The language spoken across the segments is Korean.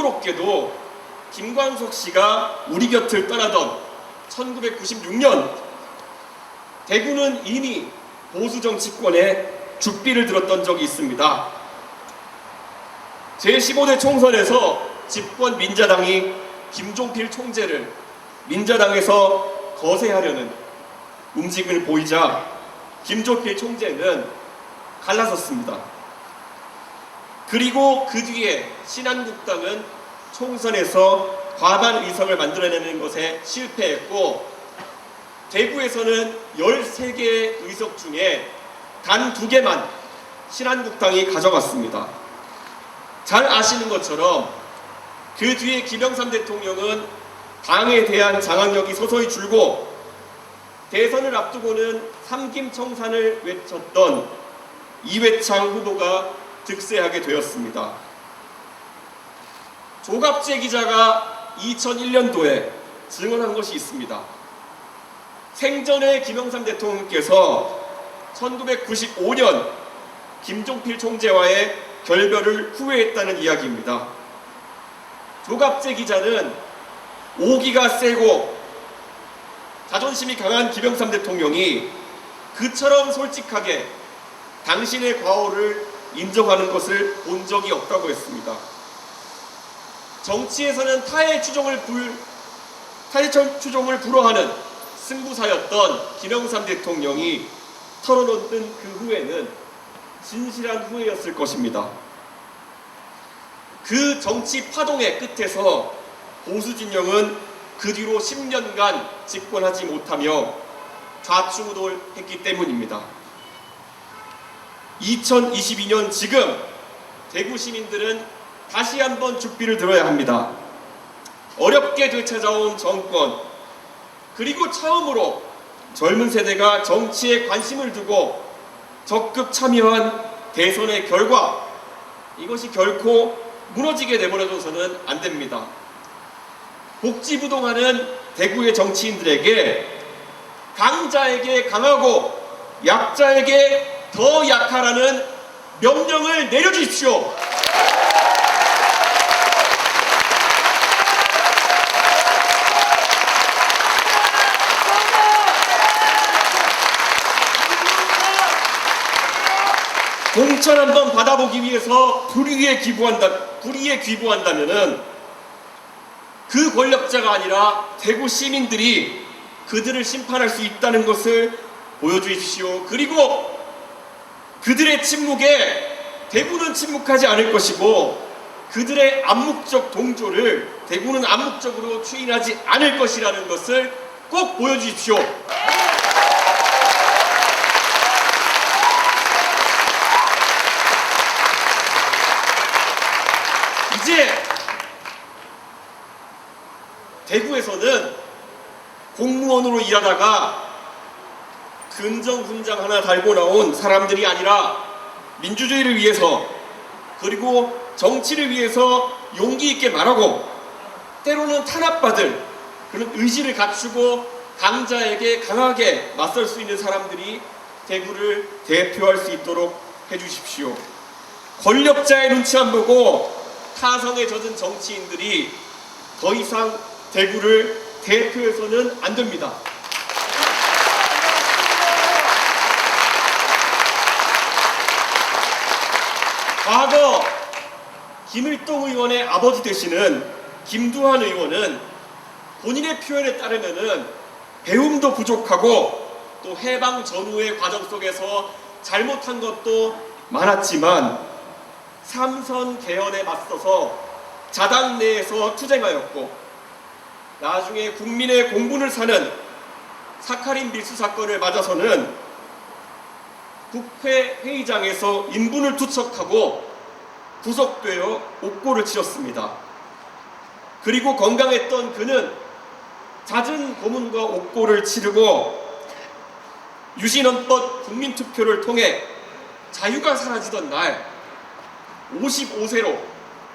공교롭게도 김광석 씨가 우리 곁을 떠나던 1996년 대구는 이미 보수 정치권에 죽비를 들었던 적이 있습니다. 제15대 총선에서 집권 민자당이 김종필 총재를 민자당에서 거세하려는 움직임을 보이자 김종필 총재는 갈라섰습니다. 그리고 그 뒤에 신한국당은 총선에서 과반 의석을 만들어내는 것에 실패했고, 대구에서는 13개의 의석 중에 단 2개만 신한국당이 가져갔습니다. 잘 아시는 것처럼 그 뒤에 김영삼 대통령은 당에 대한 장악력이 서서히 줄고, 대선을 앞두고는 삼김청산을 외쳤던 이회창 후보가 득세하게 되었습니다. 조갑재 기자가 2001년도에 증언한 것이 있습니다. 생전에 김영삼 대통령께서 1995년 김종필 총재와의 결별을 후회했다는 이야기입니다. 조갑재 기자는 오기가 세고 자존심이 강한 김영삼 대통령이 그처럼 솔직하게 당신의 과오를 인정하는 것을 본 적이 없다고 했습니다. 정치에서는 타의 추종을 불허하는 승부사였던 김영삼 대통령이 털어놓는 그 후회는 진실한 후회였을 것입니다. 그 정치 파동의 끝에서 보수 진영은 그 뒤로 10년간 집권하지 못하며 좌충우돌했기 때문입니다. 2022년 지금 대구 시민들은 다시 한번 죽비를 들어야 합니다. 어렵게 되찾아온 정권, 그리고 처음으로 젊은 세대가 정치에 관심을 두고 적극 참여한 대선의 결과, 이것이 결코 무너지게 내버려둬서는 안 됩니다. 복지부동하는 대구의 정치인들에게 강자에게 강하고 약자에게 더 약하라는 명령을 내려주십시오. 공천 한번 받아보기 위해서 불의에 귀부한다면은 그 권력자가 아니라 대구 시민들이 그들을 심판할 수 있다는 것을 보여주십시오. 그리고 그들의 침묵에 대구는 침묵하지 않을 것이고, 그들의 암묵적 동조를 대구는 암묵적으로 추인하지 않을 것이라는 것을 꼭 보여주십시오. 이제 대구에서는 공무원으로 일하다가 근정 훈장 하나 달고 나온 사람들이 아니라 민주주의를 위해서, 그리고 정치를 위해서 용기 있게 말하고 때로는 탄압받을 그런 의지를 갖추고 강자에게 강하게 맞설 수 있는 사람들이 대구를 대표할 수 있도록 해주십시오. 권력자의 눈치 안 보고 타성에 젖은 정치인들이 더 이상 대구를 대표해서는 안 됩니다. 과거 김일동 의원의 아버지 되시는 김두한 의원은 본인의 표현에 따르면은 배움도 부족하고 또 해방 전후의 과정 속에서 잘못한 것도 많았지만 삼선 개헌에 맞서서 자당 내에서 투쟁하였고, 나중에 국민의 공분을 사는 사카린 밀수 사건을 맞아서는 국회 회의장에서 인분을 투척하고 구속되어 옥고를 치렀습니다. 그리고 건강했던 그는 잦은 고문과 옥고를 치르고 유신헌법 국민투표를 통해 자유가 사라지던 날 55세로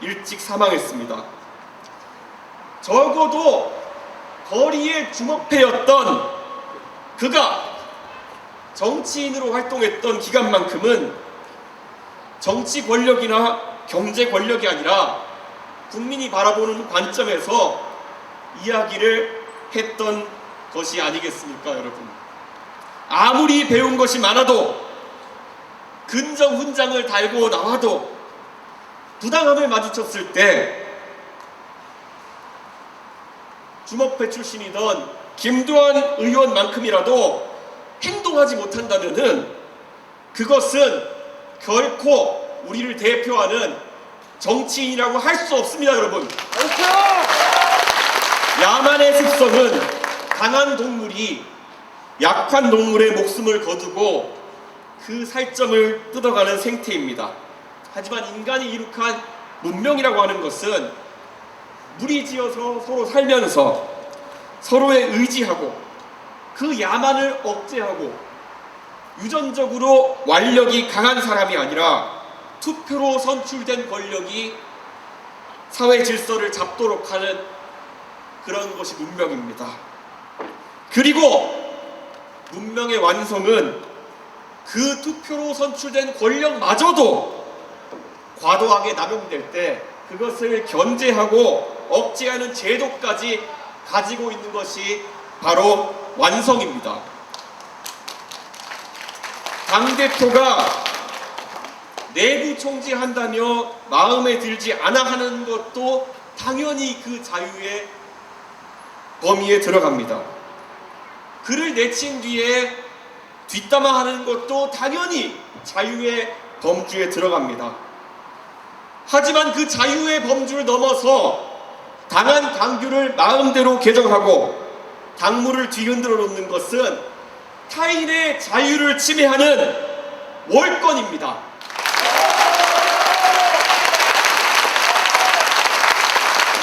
일찍 사망했습니다. 적어도 거리의 주먹패였던 그가 정치인으로 활동했던 기간만큼은 정치 권력이나 경제 권력이 아니라 국민이 바라보는 관점에서 이야기를 했던 것이 아니겠습니까, 여러분? 아무리 배운 것이 많아도, 근정 훈장을 달고 나와도 부당함을 마주쳤을 때 주먹회 출신이던 김두한 의원만큼이라도 행동하지 못한다면은 그것은 결코 우리를 대표하는 정치인이라고 할 수 없습니다, 여러분. 야만의 습성은 강한 동물이 약한 동물의 목숨을 거두고 그 살점을 뜯어가는 생태입니다. 하지만 인간이 이룩한 문명이라고 하는 것은 무리지어서 서로 살면서 서로에 의지하고 그 야만을 억제하고 유전적으로 완력이 강한 사람이 아니라 투표로 선출된 권력이 사회 질서를 잡도록 하는 그런 것이 문명입니다. 그리고 문명의 완성은 그 투표로 선출된 권력마저도 과도하게 남용될 때 그것을 견제하고 억제하는 제도까지 가지고 있는 것이 바로 완성입니다. 당대표가 내부 총질한다며 마음에 들지 않아 하는 것도 당연히 그 자유의 범위에 들어갑니다. 글을 내친 뒤에 뒷담화하는 것도 당연히 자유의 범주에 들어갑니다. 하지만 그 자유의 범주를 넘어서 당한 당규를 마음대로 개정하고 당무를 뒤흔들어 놓는 것은 타인의 자유를 침해하는 월권입니다.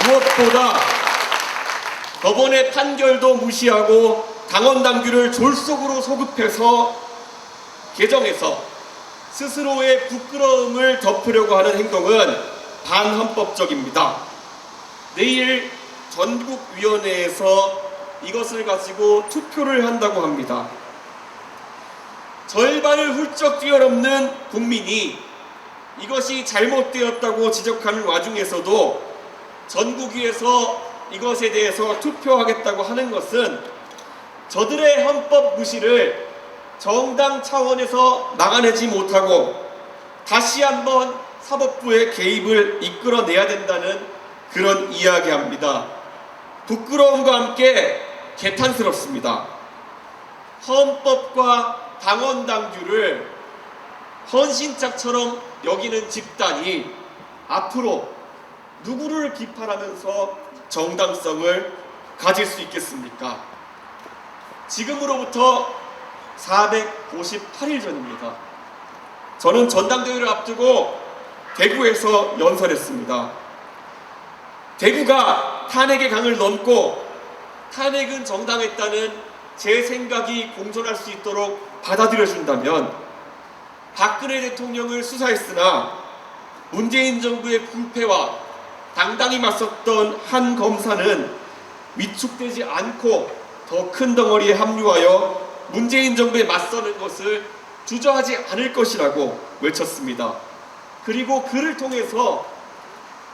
무엇보다 법원의 판결도 무시하고 당원 당규를 졸속으로 소급해서 개정해서 스스로의 부끄러움을 덮으려고 하는 행동은 반헌법적입니다. 내일 전국위원회에서 이것을 가지고 투표를 한다고 합니다. 절반을 훌쩍 뛰어넘는 국민이 이것이 잘못되었다고 지적하는 와중에서도 전국위에서 이것에 대해서 투표하겠다고 하는 것은 저들의 헌법 무시를 정당 차원에서 막아내지 못하고 다시 한번 사법부의 개입을 이끌어내야 된다는 그런 이야기합니다. 부끄러움과 함께 개탄스럽습니다. 헌법과 당원 당규를 헌신짝처럼 여기는 집단이 앞으로 누구를 비판하면서 정당성을 가질 수 있겠습니까? 지금으로부터 458일 전입니다. 저는 전당대회를 앞두고 대구에서 연설했습니다. 대구가 탄핵의 강을 넘고 탄핵은 정당했다는 제 생각이 공존할 수 있도록 받아들여준다면 박근혜 대통령을 수사했으나 문재인 정부의 부패와 당당히 맞섰던 한 검사는 위축되지 않고 더 큰 덩어리에 합류하여 문재인 정부에 맞서는 것을 주저하지 않을 것이라고 외쳤습니다. 그리고 그를 통해서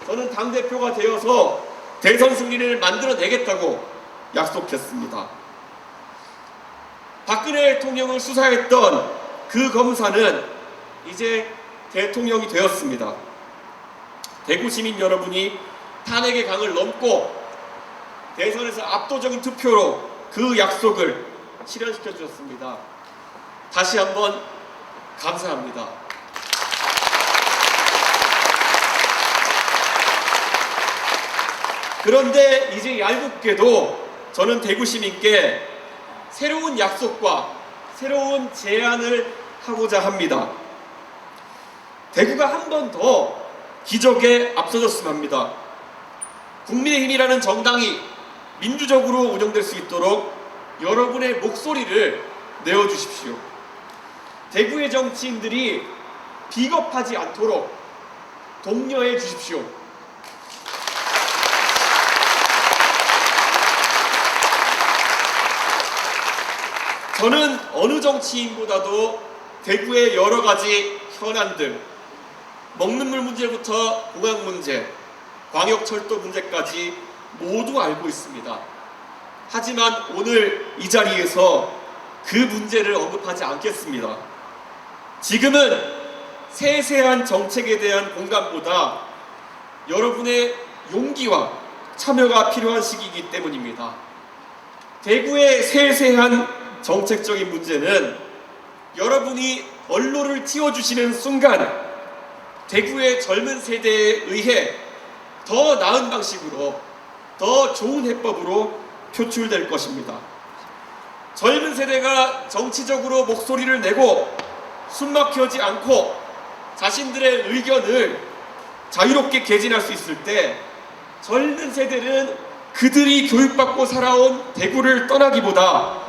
저는 당대표가 되어서 대선 승리를 만들어내겠다고 약속했습니다. 박근혜 대통령을 수사했던 그 검사는 이제 대통령이 되었습니다. 대구 시민 여러분이 탄핵의 강을 넘고 대선에서 압도적인 투표로 그 약속을 실현시켜 주셨습니다. 다시 한번 감사합니다. 그런데 이제 얄궂게도 저는 대구 시민께 새로운 약속과 새로운 제안을 하고자 합니다. 대구가 한 번 더 기적에 앞서졌으면 합니다. 국민의힘이라는 정당이 민주적으로 운영될 수 있도록 여러분의 목소리를 내어주십시오. 대구의 정치인들이 비겁하지 않도록 독려해 주십시오. 저는 어느 정치인보다도 대구의 여러 가지 현안들, 먹는 물 문제부터 공항 문제, 광역철도 문제까지 모두 알고 있습니다. 하지만 오늘 이 자리에서 그 문제를 언급하지 않겠습니다. 지금은 세세한 정책에 대한 공감보다 여러분의 용기와 참여가 필요한 시기이기 때문입니다. 대구의 세세한 정책적인 문제는 여러분이 언론을 틔워주시는 순간 대구의 젊은 세대에 의해 더 나은 방식으로, 더 좋은 해법으로 표출될 것입니다. 젊은 세대가 정치적으로 목소리를 내고 숨막히지 않고 자신들의 의견을 자유롭게 개진할 수 있을 때 젊은 세대는 그들이 교육받고 살아온 대구를 떠나기보다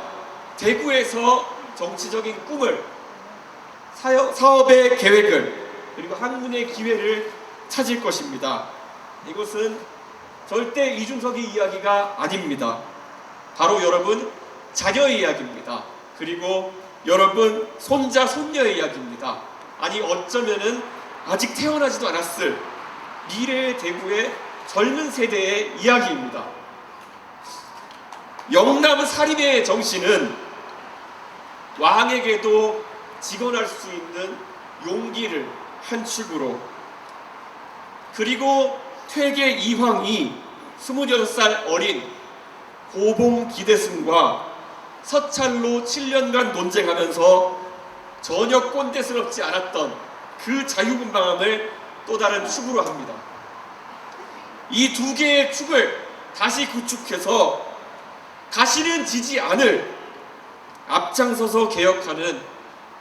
대구에서 정치적인 꿈을, 사업의 계획을, 그리고 학문의 기회를 찾을 것입니다. 이것은 절대 이중석의 이야기가 아닙니다. 바로 여러분 자녀의 이야기입니다. 그리고 여러분 손자, 손녀의 이야기입니다. 아니 어쩌면은 아직 태어나지도 않았을 미래의 대구의 젊은 세대의 이야기입니다. 영남 사림의 정신은 왕에게도 직언할 수 있는 용기를 한 축으로, 그리고 퇴계 이황이 26살 어린 고봉 기대승과 서찰로 7년간 논쟁하면서 전혀 꼰대스럽지 않았던 그 자유분방함을 또 다른 축으로 합니다. 이 두 개의 축을 다시 구축해서 다시는 지지 않을, 앞장서서 개혁하는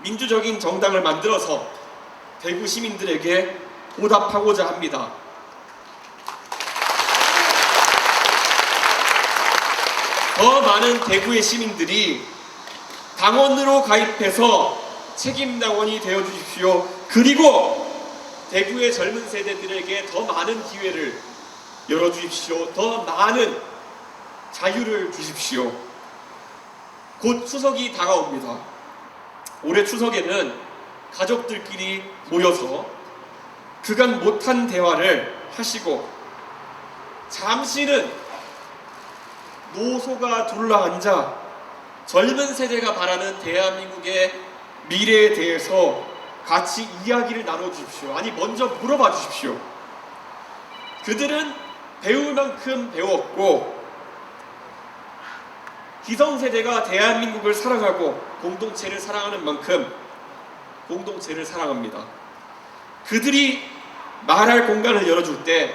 민주적인 정당을 만들어서 대구 시민들에게 보답하고자 합니다. 더 많은 대구의 시민들이 당원으로 가입해서 책임당원이 되어주십시오. 그리고 대구의 젊은 세대들에게 더 많은 기회를 열어주십시오. 더 많은 자유를 주십시오. 곧 추석이 다가옵니다. 올해 추석에는 가족들끼리 모여서 그간 못한 대화를 하시고 잠시는 노소가 둘러앉아 젊은 세대가 바라는 대한민국의 미래에 대해서 같이 이야기를 나눠주십시오. 아니 먼저 물어봐 주십시오. 그들은 배울 만큼 배웠고 기성세대가 대한민국을 사랑하고 공동체를 사랑하는 만큼 공동체를 사랑합니다. 그들이 말할 공간을 열어줄 때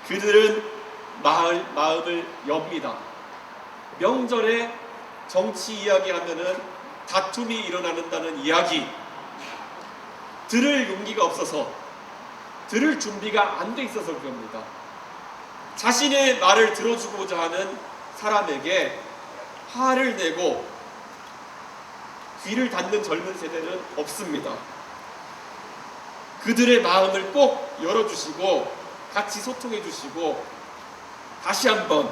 그들은 마음을 엽니다. 명절에 정치 이야기하면은 다툼이 일어난다는 이야기 들을 용기가 없어서, 들을 준비가 안 돼 있어서 그럽니다. 자신의 말을 들어주고자 하는 사람에게 화를 내고 귀를 닫는 젊은 세대는 없습니다. 그들의 마음을 꼭 열어주시고 같이 소통해 주시고 다시 한번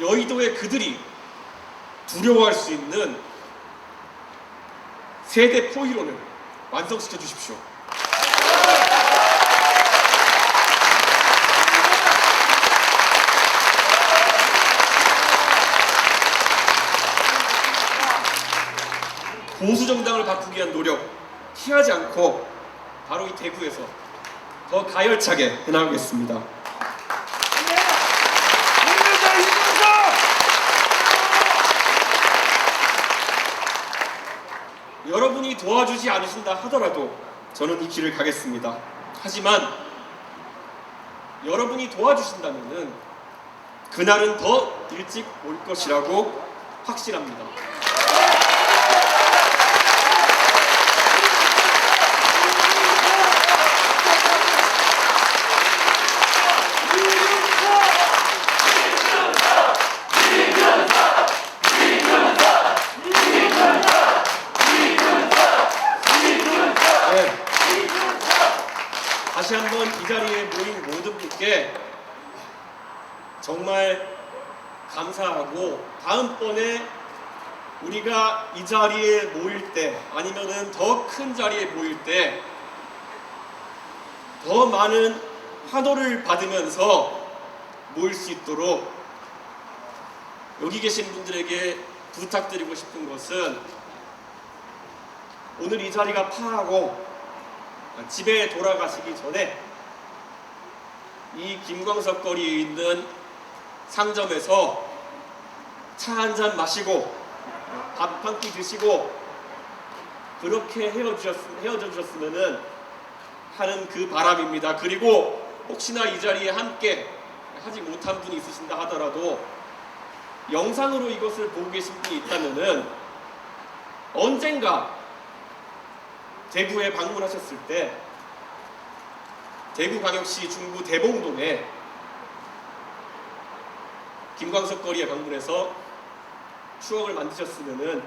여의도의 그들이 두려워할 수 있는 세대 포이론을 완성시켜 주십시오. 보수 정당을 바꾸기 위한 노력 피하지 않고 바로 이 대구에서 더 가열차게 해나가겠습니다. 여러분이 도와주지 않으신다 하더라도 저는 이 길을 가겠습니다. 하지만 여러분이 도와주신다면은 그날은 더 일찍 올 것이라고 확신합니다. 다시 한번 이 자리에 모인 모든 분께 정말 감사하고 다음번에 우리가 이 자리에 모일 때 아니면은 더 큰 자리에 모일 때 더 많은 환호를 받으면서 모일 수 있도록 여기 계신 분들에게 부탁드리고 싶은 것은 오늘 이 자리가 파하고 집에 돌아가시기 전에 이 김광석 거리에 있는 상점에서 차 한 잔 마시고 밥 한 끼 드시고 그렇게 헤어져 주셨으면 하는 그 바람입니다. 그리고 혹시나 이 자리에 함께 하지 못한 분이 있으신다 하더라도 영상으로 이것을 보고 계신 분이 있다면은 언젠가 대구에 방문하셨을 때 대구광역시 중구 대봉동에 김광석 거리에 방문해서 추억을 만드셨으면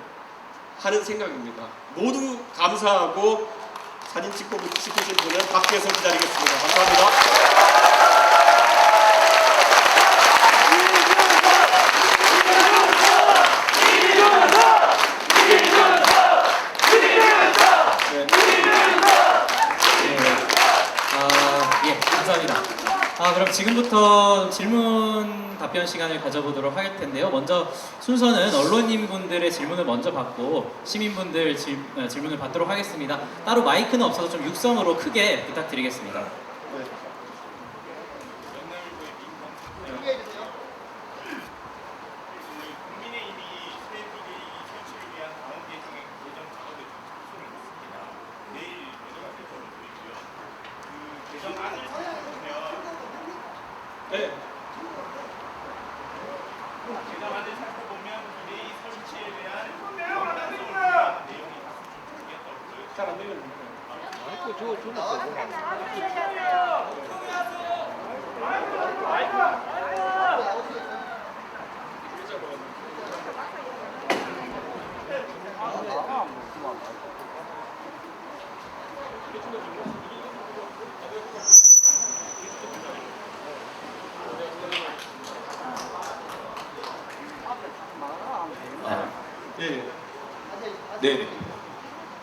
하는 생각입니다. 모두 감사하고 사진 찍고 싶으신 분은 밖에서 기다리겠습니다. 감사합니다. 그럼 지금부터 질문 답변 시간을 가져보도록 할 텐데요. 먼저 순서는 언론인분들의 질문을 먼저 받고 시민분들 질문을 받도록 하겠습니다. 따로 마이크는 없어서 좀 육성으로 크게 부탁드리겠습니다. 네. 개정안을 살펴보면 비대위 설치에 대한 정당성을 위한 내용이 다수 잘 안 들려요. 네,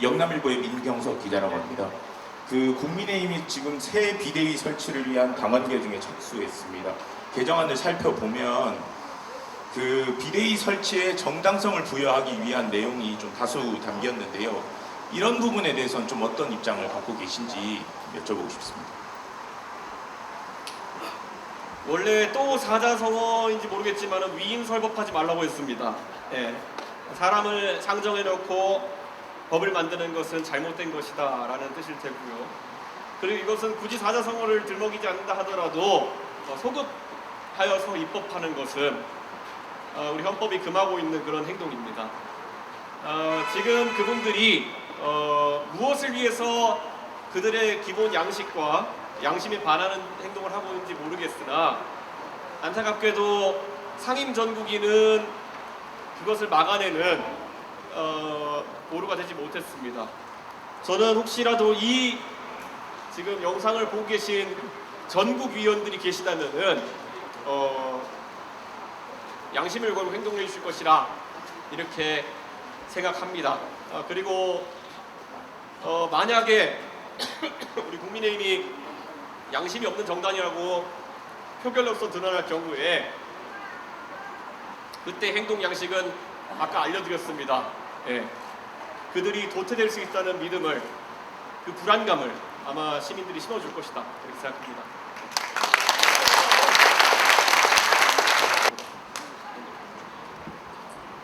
영남일보의 민경석 기자라고 합니다. 국민의힘이 지금 새 비대위 설치를 위한 당원 개정에 착수했습니다. 개정안을 살펴보면 비대위 설치에 정당성을 부여하기 위한 내용이 좀 다수 담겼는데요. 이런 부분에 대해서는 좀 어떤 입장을 갖고 계신지 여쭤보고 싶습니다. 원래 또 사자성어인지 모르겠지만 위임 설법하지 말라고 했습니다. 예. 사람을 상정해놓고 법을 만드는 것은 잘못된 것이다 라는 뜻일 테고요. 그리고 이것은 굳이 사자성어를 들먹이지 않는다 하더라도 소급하여서 입법하는 것은 우리 헌법이 금하고 있는 그런 행동입니다. 지금 그분들이 무엇을 위해서 그들의 기본 양식과 양심에 반하는 행동을 하고 있는지 모르겠으나 안타깝게도 상임 전국위는 그것을 막아내는 보루가 되지 못했습니다. 저는 혹시라도 이 지금 영상을 보고 계신 전국 위원들이 계시다면은 양심을 걸고 행동해 주실 것이라 이렇게 생각합니다. 그리고 만약에 우리 국민의힘이 양심이 없는 정당이라고 표결로서 드러날 경우에 그때 행동 양식은 아까 알려드렸습니다. 예. 그들이 도태될 수 있다는 믿음을, 그 불안감을 아마 시민들이 심어줄 것이다 이렇게 생각합니다.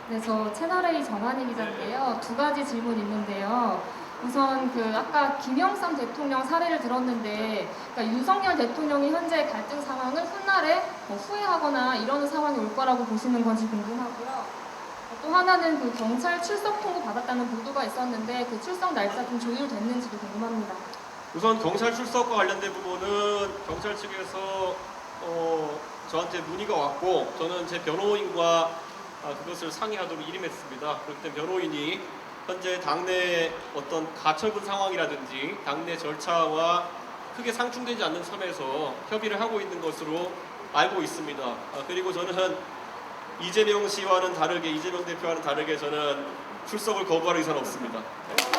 네, 저 채널A 정한희 기자인데요. 두 가지 질문 있는데요. 우선 아까 김영삼 대통령 사례를 들었는데, 그러니까 윤석열 대통령이 현재 갈등 상황을 훗날에 후회하거나 이러는 상황이 올 거라고 보시는 건지 궁금하고요. 또 하나는 경찰 출석 통보 받았다는 보도가 있었는데 그 출석 날짜 좀 조율됐는지도 궁금합니다. 우선 경찰 출석과 관련된 부분은 경찰 측에서 저한테 문의가 왔고 저는 제 변호인과 그것을 상의하도록 일임했습니다. 그렇기 때문에 변호인이 현재 당내 어떤 가처분 상황이라든지 당내 절차와 크게 상충되지 않는 선에서 협의를 하고 있는 것으로 알고 있습니다. 그리고 저는 이재명 씨와는 다르게, 이재명 대표와는 다르게 저는 출석을 거부할 의사는 없습니다. 그리고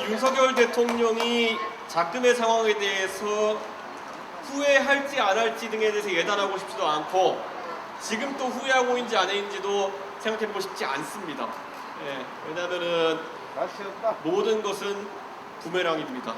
저는 윤석열 대통령이 작금의 상황에 대해서 후회할지 안 할지 등에 대해서 예단하고 싶지도 않고 지금 또 후회하고 있는지 안 했는지도 생각해보고 싶지 않습니다. 예, 왜냐하면은 모든 것은 부메랑입니다.